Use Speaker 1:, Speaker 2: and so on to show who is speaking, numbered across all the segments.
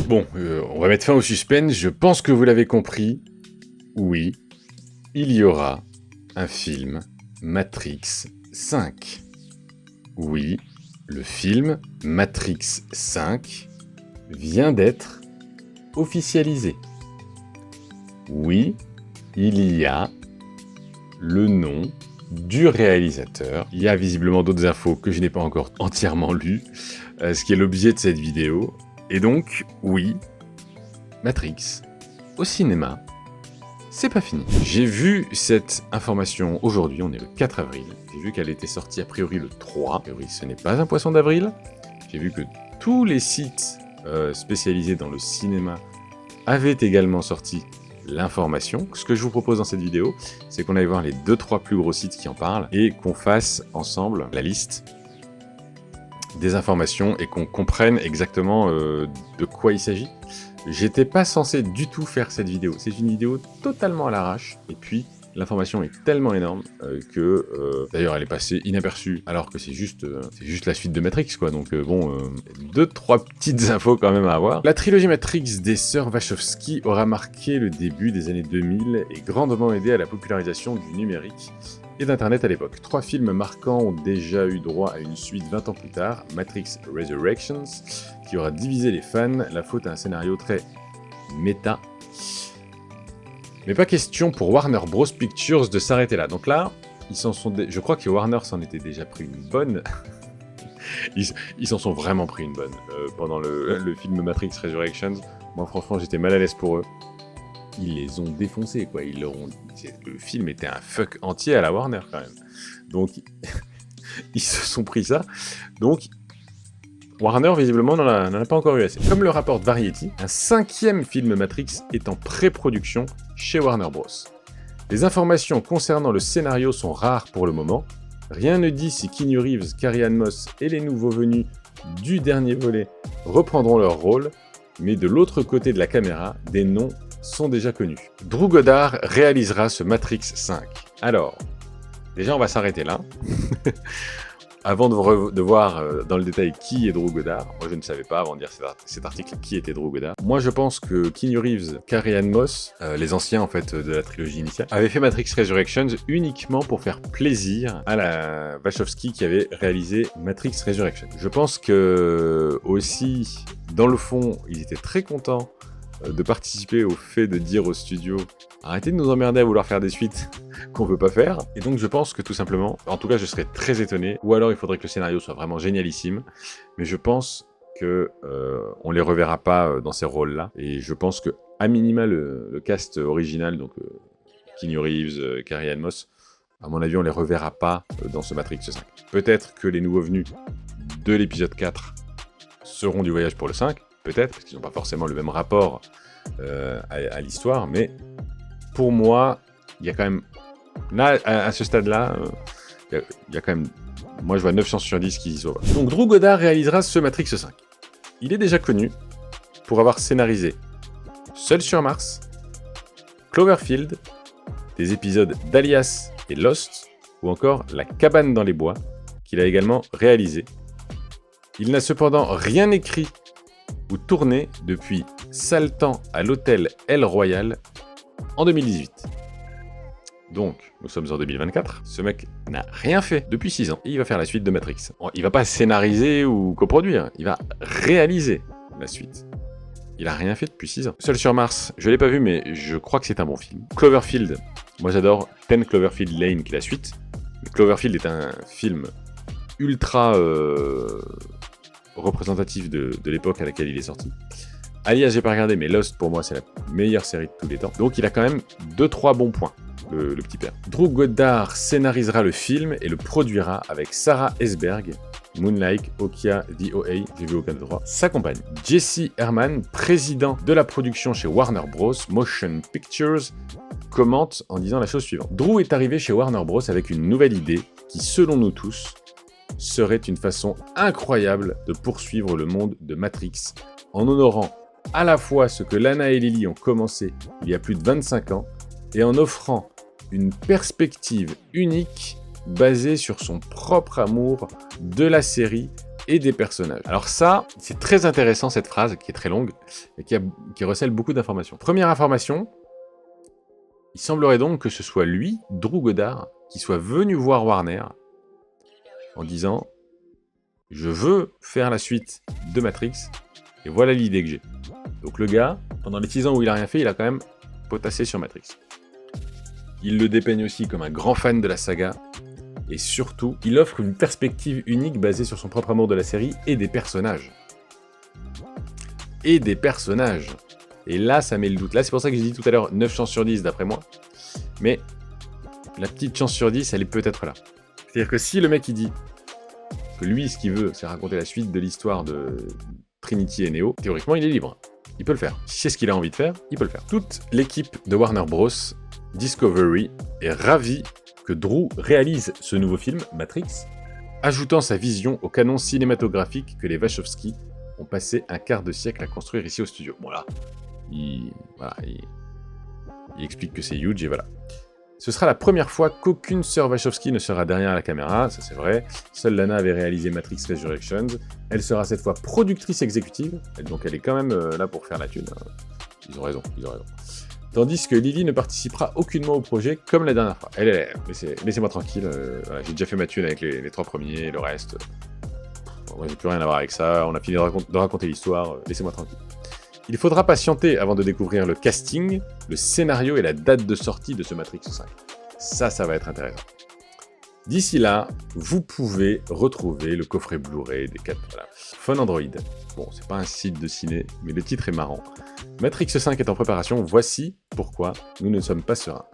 Speaker 1: Bon, on va mettre fin au suspense, je pense que vous l'avez compris. Oui, il y aura un film Matrix 5. Oui, le film Matrix 5 vient d'être officialisé. Oui, il y a le nom du réalisateur. Il y a visiblement d'autres infos que je n'ai pas encore entièrement lues, ce qui est l'objet de cette vidéo. Et donc, oui, Matrix, au cinéma, c'est pas fini. J'ai vu cette information aujourd'hui, on est le 4 avril. J'ai vu qu'elle était sortie a priori le 3. A priori, ce n'est pas un poisson d'avril. J'ai vu que tous les sites spécialisés dans le cinéma avaient également sorti l'information. Ce que je vous propose dans cette vidéo, c'est qu'on aille voir les 2-3 plus gros sites qui en parlent et qu'on fasse ensemble la liste des informations et qu'on comprenne exactement de quoi il s'agit. J'étais pas censé du tout faire cette vidéo. C'est une vidéo totalement à l'arrache. Et puis, l'information est tellement énorme que... D'ailleurs, elle est passée inaperçue, alors que c'est juste la suite de Matrix, quoi. Donc bon, 2-3 petites infos quand même à avoir. La trilogie Matrix des sœurs Wachowski aura marqué le début des années 2000 et grandement aidé à la popularisation du numérique et d'Internet à l'époque. 3 films marquants ont déjà eu droit à une suite 20 ans plus tard, Matrix Resurrections, qui aura divisé les fans, la faute à un scénario très méta. Mais pas question pour Warner Bros Pictures de s'arrêter là. Donc là, je crois que Warner s'en était déjà pris une bonne. Ils s'en sont vraiment pris une bonne. Pendant le film Matrix Resurrections, moi franchement j'étais mal à l'aise pour eux. Ils les ont défoncés, quoi. Le film était un fuck entier à la Warner, quand même. Donc, ils se sont pris ça. Donc, Warner, visiblement, n'en a pas encore eu assez. Comme le rapporte Variety, un 5e film Matrix est en pré-production chez Warner Bros. Les informations concernant le scénario sont rares pour le moment. Rien ne dit si Keanu Reeves, Carrie-Anne Moss et les nouveaux venus du dernier volet reprendront leur rôle, mais de l'autre côté de la caméra, des noms sont déjà connus. Drew Goddard réalisera ce Matrix 5. Alors, déjà on va s'arrêter là. Avant de voir dans le détail qui est Drew Goddard, moi je ne savais pas avant de lire cet article qui était Drew Goddard. Moi je pense que Keanu Reeves, Carrie-Anne Moss, les anciens en fait de la trilogie initiale, avaient fait Matrix Resurrections uniquement pour faire plaisir à la Wachowski qui avait réalisé Matrix Resurrections. Je pense que aussi, dans le fond, ils étaient très contents de participer au fait de dire au studio arrêtez de nous emmerder à vouloir faire des suites qu'on veut pas faire. Et donc je pense que tout simplement, en tout cas je serais très étonné, ou alors il faudrait que le scénario soit vraiment génialissime, mais je pense que on les reverra pas dans ces rôles-là. Et je pense que à minima le cast original, donc Keanu Reeves, Carrie-Anne Moss, à mon avis on les reverra pas dans ce Matrix 5. Peut-être que les nouveaux venus de l'épisode 4 seront du voyage pour le 5, peut-être, parce qu'ils n'ont pas forcément le même rapport à l'histoire, mais pour moi, il y a quand même, là, à ce stade-là, il y a quand même, moi je vois 9 chances sur 10 qu'ils y soient. Donc Drew Goddard réalisera ce Matrix 5. Il est déjà connu pour avoir scénarisé Seul sur Mars, Cloverfield, des épisodes d'Alias et Lost, ou encore La cabane dans les bois, qu'il a également réalisé. Il n'a cependant rien écrit ou tourné depuis Sale temps à l'hôtel El Royal en 2018. Donc, nous sommes en 2024. Ce mec n'a rien fait depuis 6 ans et il va faire la suite de Matrix. Il va pas scénariser ou coproduire, il va réaliser la suite. Il a rien fait depuis 6 ans. Seul sur Mars, je l'ai pas vu mais je crois que c'est un bon film. Cloverfield, moi j'adore 10 Cloverfield Lane qui est la suite. Mais Cloverfield est un film ultra représentatif de l'époque à laquelle il est sorti. Alias, j'ai pas regardé, mais Lost, pour moi, c'est la meilleure série de tous les temps. Donc, il a quand même 2-3 bons points, le petit père. Drew Goddard scénarisera le film et le produira avec Sarah Esberg, Moonlight, Okia, DOA, j'ai vu aucun des trois, sa compagne. Jesse Herman, président de la production chez Warner Bros. Motion Pictures, commente en disant la chose suivante. Drew est arrivé chez Warner Bros. Avec une nouvelle idée qui, selon nous tous, serait une façon incroyable de poursuivre le monde de Matrix en honorant à la fois ce que Lana et Lily ont commencé il y a plus de 25 ans et en offrant une perspective unique basée sur son propre amour de la série et des personnages. Alors ça, c'est très intéressant cette phrase, qui est très longue, et qui recèle beaucoup d'informations. Première information, il semblerait donc que ce soit lui, Drew Goddard, qui soit venu voir Warner en disant « Je veux faire la suite de Matrix, et voilà l'idée que j'ai. » Donc le gars, pendant les 6 ans où il a rien fait, il a quand même potassé sur Matrix. Il le dépeigne aussi comme un grand fan de la saga, et surtout, il offre une perspective unique basée sur son propre amour de la série et des personnages. Et des personnages. Et là, ça met le doute. Là, c'est pour ça que j'ai dit tout à l'heure 9 chances sur 10 d'après moi. Mais la petite chance sur 10, elle est peut-être là. C'est-à-dire que si le mec il dit que lui, ce qu'il veut, c'est raconter la suite de l'histoire de Trinity et Neo, théoriquement, il est libre. Il peut le faire. Si c'est ce qu'il a envie de faire, il peut le faire. Toute l'équipe de Warner Bros. Discovery est ravie que Drew réalise ce nouveau film, Matrix, ajoutant sa vision au canon cinématographique que les Wachowski ont passé un quart de siècle à construire ici au studio. Bon là, il explique que c'est huge et voilà. Ce sera la première fois qu'aucune sœur Wachowski ne sera derrière la caméra, ça c'est vrai. Seule Lana avait réalisé Matrix Resurrections. Elle sera cette fois productrice exécutive, donc elle est quand même là pour faire la thune. Ils ont raison. Tandis que Lily ne participera aucunement au projet comme la dernière fois. Laissez-moi tranquille, voilà, j'ai déjà fait ma thune avec les 3 premiers, le reste... Moi j'ai plus rien à voir avec ça, on a fini de raconter l'histoire, laissez-moi tranquille. Il faudra patienter avant de découvrir le casting, le scénario et la date de sortie de ce Matrix 5. Ça va être intéressant. D'ici là, vous pouvez retrouver le coffret Blu-ray des 4... Voilà. Fun Android. Bon, c'est pas un site de ciné, mais le titre est marrant. Matrix 5 est en préparation, voici pourquoi nous ne sommes pas sereins.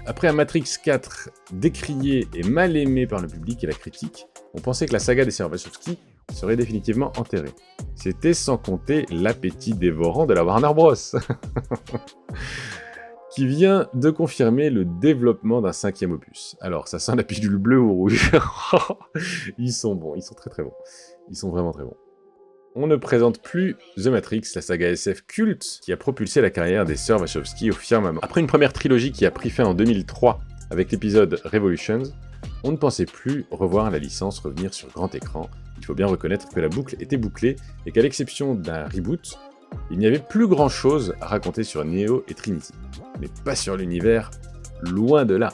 Speaker 1: Après un Matrix 4 décrié et mal aimé par le public et la critique, on pensait que la saga des sœurs Wachowski serait définitivement enterrée. C'était sans compter l'appétit dévorant de la Warner Bros. Qui vient de confirmer le développement d'un 5e opus. Alors, ça sent la pilule bleue ou rouge. Ils sont bons, ils sont très très bons. Ils sont vraiment très bons. On ne présente plus The Matrix, la saga SF culte qui a propulsé la carrière des sœurs Wachowski au firmament. Après une première trilogie qui a pris fin en 2003 avec l'épisode Revolutions, on ne pensait plus revoir la licence revenir sur grand écran. Il faut bien reconnaître que la boucle était bouclée et qu'à l'exception d'un reboot, il n'y avait plus grand chose à raconter sur Neo et Trinity. Mais pas sur l'univers, loin de là.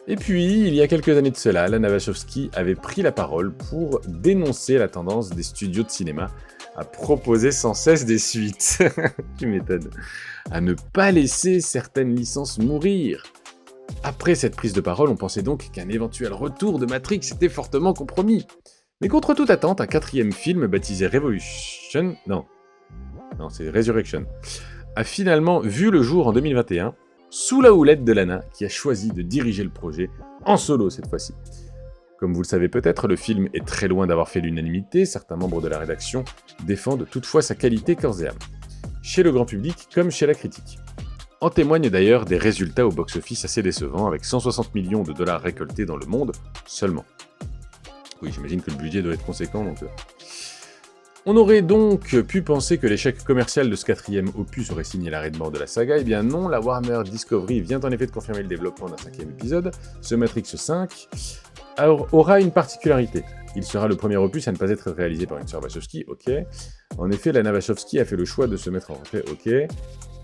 Speaker 1: Et puis, il y a quelques années de cela, Lana Wachowski avait pris la parole pour dénoncer la tendance des studios de cinéma à proposer sans cesse des suites. Tu m'étonnes. À ne pas laisser certaines licences mourir. Après cette prise de parole, on pensait donc qu'un éventuel retour de Matrix était fortement compromis. Mais contre toute attente, un 4e film baptisé Revolution... Non, c'est Resurrection, a finalement vu le jour en 2021, sous la houlette de Lana, qui a choisi de diriger le projet, en solo cette fois-ci. Comme vous le savez peut-être, le film est très loin d'avoir fait l'unanimité, certains membres de la rédaction défendent toutefois sa qualité corps et âme, chez le grand public comme chez la critique. En témoignent d'ailleurs des résultats au box-office assez décevants, avec 160 millions de dollars récoltés dans le monde seulement. Oui, j'imagine que le budget doit être conséquent, donc... On aurait donc pu penser que l'échec commercial de ce 4e opus aurait signé l'arrêt de mort de la saga, eh bien non, la Warner Discovery vient en effet de confirmer le développement d'un 5e épisode. Ce Matrix 5 aura une particularité. Il sera le premier opus à ne pas être réalisé par une sœur Wachowski, ok. En effet, Lana Wachowski a fait le choix de se mettre en retrait, ok.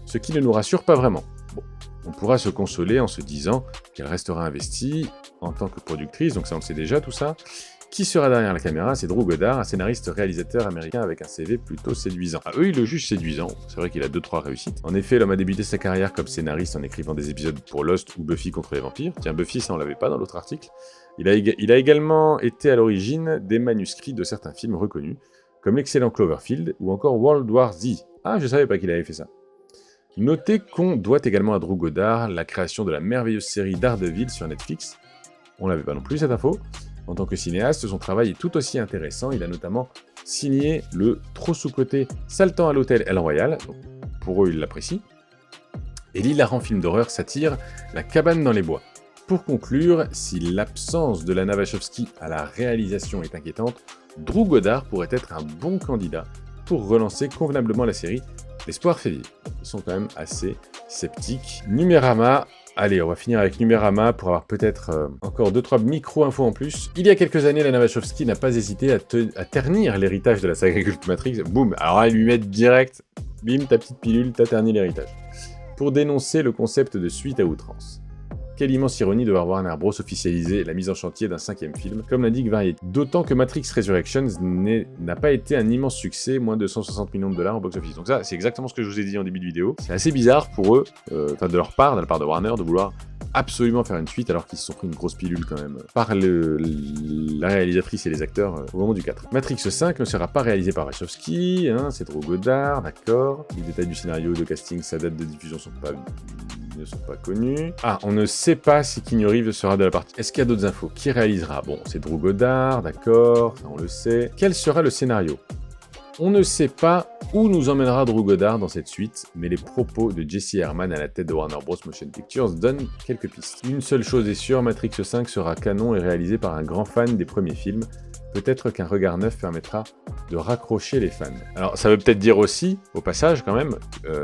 Speaker 1: Ce qui ne nous rassure pas vraiment. Bon, on pourra se consoler en se disant qu'elle restera investie en tant que productrice, donc ça on le sait déjà tout ça. Qui sera derrière la caméra? C'est Drew Goddard, un scénariste-réalisateur américain avec un CV plutôt séduisant. Ah, eux, ils le jugent séduisant, c'est vrai qu'il a 2-3 réussites. En effet, l'homme a débuté sa carrière comme scénariste en écrivant des épisodes pour Lost ou Buffy contre les vampires. Tiens, Buffy, ça on l'avait pas dans l'autre article. Il a également été à l'origine des manuscrits de certains films reconnus, comme l'excellent Cloverfield ou encore World War Z. Ah, je savais pas qu'il avait fait ça. Notez qu'on doit également à Drew Goddard la création de la merveilleuse série Daredevil sur Netflix. On l'avait pas non plus cette info. En tant que cinéaste, son travail est tout aussi intéressant. Il a notamment signé le trop sous-coté Saltant à l'hôtel El Royale, donc pour eux ils l'apprécient, et l'hilarant film d'horreur satire La cabane dans les bois. Pour conclure, si l'absence de Lana Wachowski à la réalisation est inquiétante, Drew Goddard pourrait être un bon candidat pour relancer convenablement la série. L'espoir fait vivre. Ils sont quand même assez sceptiques. Numérama allez, on va finir avec Numérama pour avoir peut-être encore 2-3 micro-infos en plus. Il y a quelques années, Lana Wachowski n'a pas hésité à ternir l'héritage de la saga culte Matrix. Boum, alors là, ils lui mettent direct, bim, ta petite pilule, t'as terni l'héritage. Pour dénoncer le concept de suite à outrance. Quelle immense ironie de voir Warner Bros. Officialiser la mise en chantier d'un 5e film, comme l'indique Variety. D'autant que Matrix Resurrections n'a pas été un immense succès, moins de 160 millions de dollars au box-office. Donc ça, c'est exactement ce que je vous ai dit en début de vidéo. C'est assez bizarre pour eux, de leur part, de la part de Warner, de vouloir absolument faire une suite alors qu'ils se sont pris une grosse pilule quand même par la réalisatrice et les acteurs au moment du 4. Matrix 5 ne sera pas réalisé par Wachowski, hein, c'est Drew Goddard, d'accord. Les détails du scénario, de casting, sa date de diffusion ne sont pas connus. Ah, on ne sait pas si Keanu Reeves sera de la partie. Est-ce qu'il y a d'autres infos? Qui réalisera? Bon, c'est Drew Goddard, d'accord, ça on le sait. Quel sera le scénario? On ne sait pas où nous emmènera Drew Goddard dans cette suite, mais les propos de Jesse Herman à la tête de Warner Bros. Motion Pictures donnent quelques pistes. Une seule chose est sûre, Matrix 5 sera canon et réalisé par un grand fan des premiers films. Peut-être qu'un regard neuf permettra de raccrocher les fans. Alors ça veut peut-être dire aussi, au passage quand même,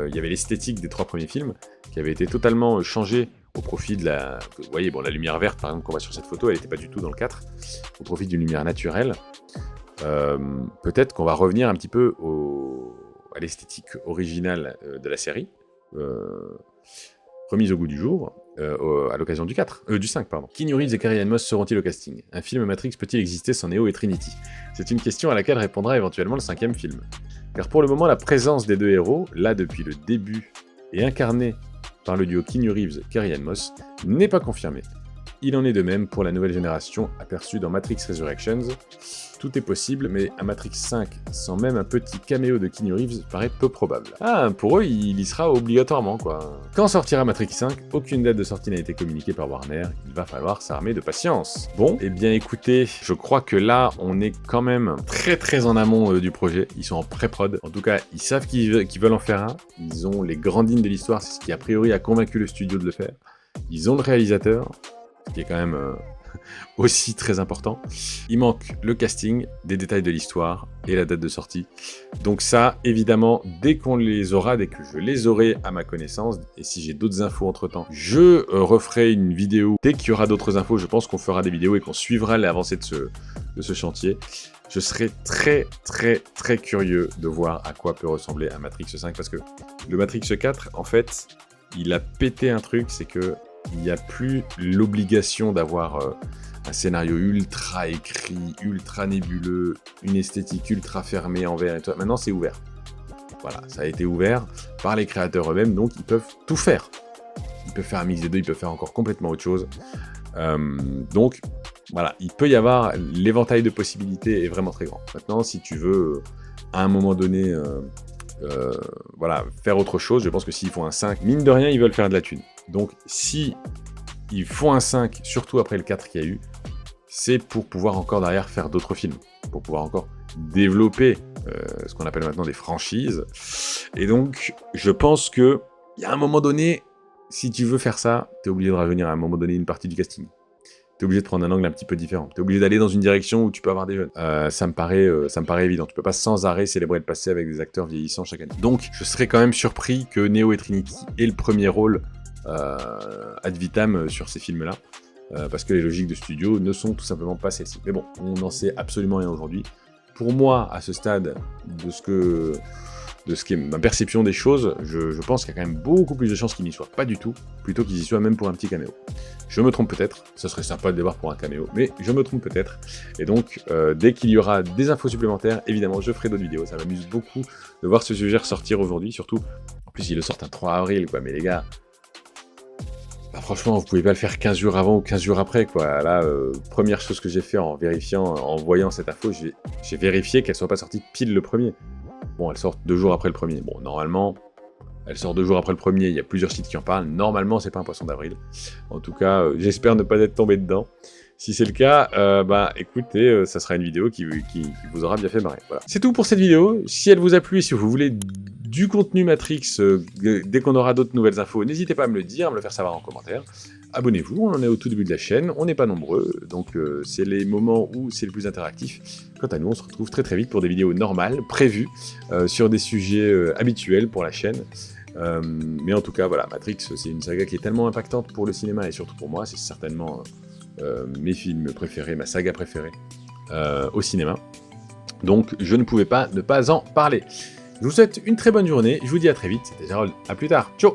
Speaker 1: il y avait l'esthétique des 3 premiers films qui avait été totalement changée au profit de la... Vous voyez, bon, la lumière verte par exemple qu'on voit sur cette photo, elle n'était pas du tout dans le 4, au profit d'une lumière naturelle. Peut-être qu'on va revenir un petit peu à l'esthétique originale de la série, remise au goût du jour, à l'occasion du 5, pardon. Keanu Reeves et Carrie-Anne Moss seront-ils au casting? Un film Matrix peut-il exister sans Neo et Trinity? C'est une question à laquelle répondra éventuellement le 5e film. Car pour le moment, la présence des deux héros, là depuis le début, et incarnée par le duo Keanu Reeves et Carrie-Anne Moss, n'est pas confirmée. Il en est de même pour la nouvelle génération aperçue dans Matrix Resurrections. Tout est possible, mais un Matrix 5 sans même un petit caméo de Keanu Reeves paraît peu probable. Ah, pour eux, il y sera obligatoirement, quoi. Quand sortira Matrix 5? Aucune date de sortie n'a été communiquée par Warner, il va falloir s'armer de patience. Bon, eh bien écoutez, je crois que là, on est quand même très en amont du projet. Ils sont en pré-prod. En tout cas, ils savent qu'ils veulent en faire un. Ils ont les grandes lignes de l'histoire, c'est ce qui a priori a convaincu le studio de le faire. Ils ont le réalisateur, ce qui est quand même aussi très important. Il manque le casting, des détails de l'histoire et la date de sortie. Donc ça, évidemment, dès qu'on les aura, dès que je les aurai à ma connaissance, et si j'ai d'autres infos entre-temps, je referai une vidéo. Dès qu'il y aura d'autres infos, je pense qu'on fera des vidéos et qu'on suivra l'avancée de ce chantier. Je serai très curieux de voir à quoi peut ressembler un Matrix 5, parce que le Matrix 4, en fait, il a pété un truc, c'est que il n'y a plus l'obligation d'avoir un scénario ultra écrit, ultra nébuleux, une esthétique ultra fermée en verre et tout. Maintenant, c'est ouvert. Voilà, ça a été ouvert par les créateurs eux-mêmes, donc ils peuvent tout faire. Ils peuvent faire un mix des deux, ils peuvent faire encore complètement autre chose. Donc, voilà, il peut y avoir... L'éventail de possibilités est vraiment très grand. Maintenant, si tu veux, à un moment donné... voilà, faire autre chose, je pense que s'ils font un 5, mine de rien, ils veulent faire de la thune. Donc, si ils font un 5, surtout après le 4 qu'il y a eu, c'est pour pouvoir encore derrière faire d'autres films, pour pouvoir encore développer ce qu'on appelle maintenant des franchises. Et donc, je pense que il y a un moment donné, si tu veux faire ça, t'es obligé de rajeunir à un moment donné une partie du casting. T'es obligé de prendre un angle un petit peu différent. T'es obligé d'aller dans une direction où tu peux avoir des jeunes. Ça me paraît évident. Tu peux pas sans arrêt célébrer le passé avec des acteurs vieillissants chaque année. Donc, je serais quand même surpris que Neo et Trinity aient le premier rôle ad vitam sur ces films-là. Parce que les logiques de studio ne sont tout simplement pas celles-ci. Mais bon, on n'en sait absolument rien aujourd'hui. Pour moi, à ce stade de ce qui est ma perception des choses, je pense qu'il y a quand même beaucoup plus de chances qu'ils n'y soient pas du tout, plutôt qu'ils y soient même pour un petit caméo. Je me trompe peut-être, ça serait sympa de les voir pour un caméo, mais je me trompe peut-être. Et donc, dès qu'il y aura des infos supplémentaires, évidemment, je ferai d'autres vidéos. Ça m'amuse beaucoup de voir ce sujet ressortir aujourd'hui, surtout, en plus, ils le sortent un 3 avril, quoi, mais les gars... Bah, franchement, vous pouvez pas le faire 15 jours avant ou 15 jours après, quoi. Là, première chose que j'ai fait en voyant cette info, j'ai vérifié qu'elle soit pas sortie pile le premier. Bon, elle sort 2 jours après le premier. Bon, normalement, elle sort 2 jours après le premier, il y a plusieurs sites qui en parlent. Normalement, c'est pas un poisson d'avril. En tout cas, j'espère ne pas être tombé dedans. Si c'est le cas, bah écoutez, ça sera une vidéo qui vous aura bien fait marrer. Voilà. C'est tout pour cette vidéo. Si elle vous a plu et si vous voulez du contenu Matrix, dès qu'on aura d'autres nouvelles infos, n'hésitez pas à me le dire, à me le faire savoir en commentaire. Abonnez-vous, on en est au tout début de la chaîne, on n'est pas nombreux, donc c'est les moments où c'est le plus interactif. Quant à nous, on se retrouve très vite pour des vidéos normales, prévues, sur des sujets habituels pour la chaîne. Mais en tout cas, voilà, Matrix, c'est une saga qui est tellement impactante pour le cinéma et surtout pour moi, c'est certainement mes films préférés, ma saga préférée au cinéma. Donc, je ne pouvais pas ne pas en parler. Je vous souhaite une très bonne journée, je vous dis à très vite, c'était Gérald, à plus tard, ciao!